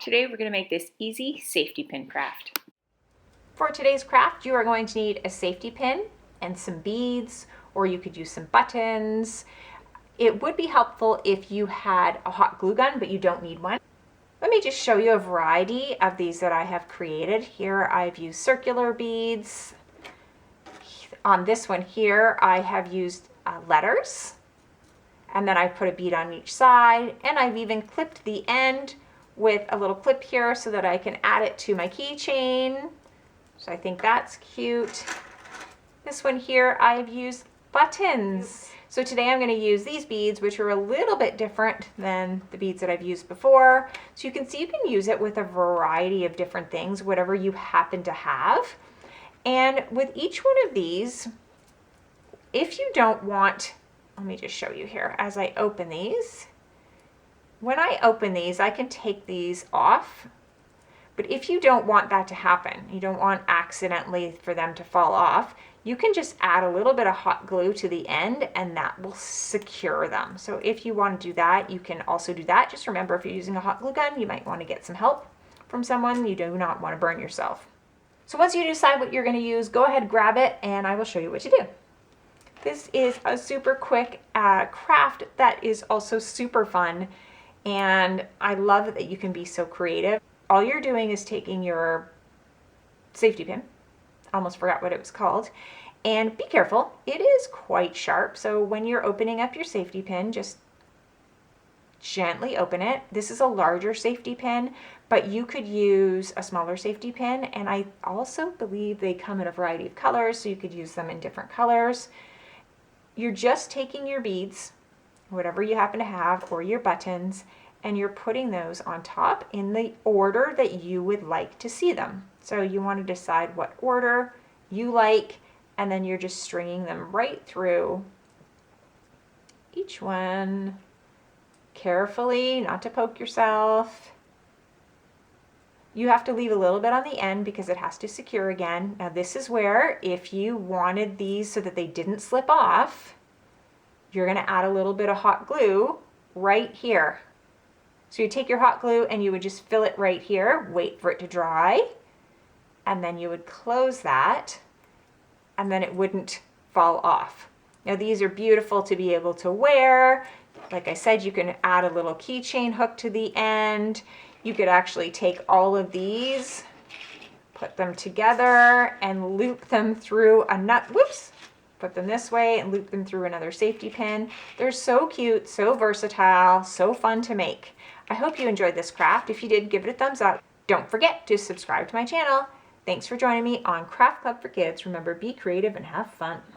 Today we're going to make this easy safety pin craft. For today's craft, you are going to need a safety pin and some beads, or you could use some buttons. It would be helpful if you had a hot glue gun, but you don't need one. Let me just show you a variety of these that I have created. Here I've used circular beads. On this one here, I have used letters, and then I put a bead on each side, and I've even clipped the end with a little clip here so that I can add it to my keychain. So I think that's cute. This one here, I've used buttons. So today I'm going to use these beads, which are a little bit different than the beads that I've used before. So you can see you can use it with a variety of different things, whatever you happen to have. And with each one of these, if you don't want, let me just show you here as I open these. When I open these, I can take these off. But if you don't want that to happen, you don't want accidentally for them to fall off, you can just add a little bit of hot glue to the end and that will secure them. So if you want to do that, you can also do that. Just remember, if you're using a hot glue gun, you might want to get some help from someone. You do not want to burn yourself. So once you decide what you're going to use, go ahead, grab it, and I will show you what to do. This is a super quick craft that is also super fun. And I love that you can be so creative. All you're doing is taking your safety pin, almost forgot what it was called, and be careful, it is quite sharp. So when you're opening up your safety pin, just gently open it. This is a larger safety pin, but you could use a smaller safety pin. And I also believe they come in a variety of colors, so you could use them in different colors. You're just taking your beads, whatever you happen to have, or your buttons, and you're putting those on top in the order that you would like to see them. So you want to decide what order you like, and then you're just stringing them right through each one carefully, not to poke yourself. You have to leave a little bit on the end because it has to secure again. Now this is where, if you wanted these so that they didn't slip off, you're going to add a little bit of hot glue right here. So you take your hot glue and you would just fill it right here, wait for it to dry, and then you would close that, and then it wouldn't fall off. Now these are beautiful to be able to wear. Like I said, you can add a little keychain hook to the end. You could actually take all of these, put them together, and loop them through a nut. Whoops! Put them this way and loop them through another safety pin. They're so cute, so versatile, so fun to make. I hope you enjoyed this craft. If you did, give it a thumbs up. Don't forget to subscribe to my channel. Thanks for joining me on Craft Club for Kids. Remember, be creative and have fun.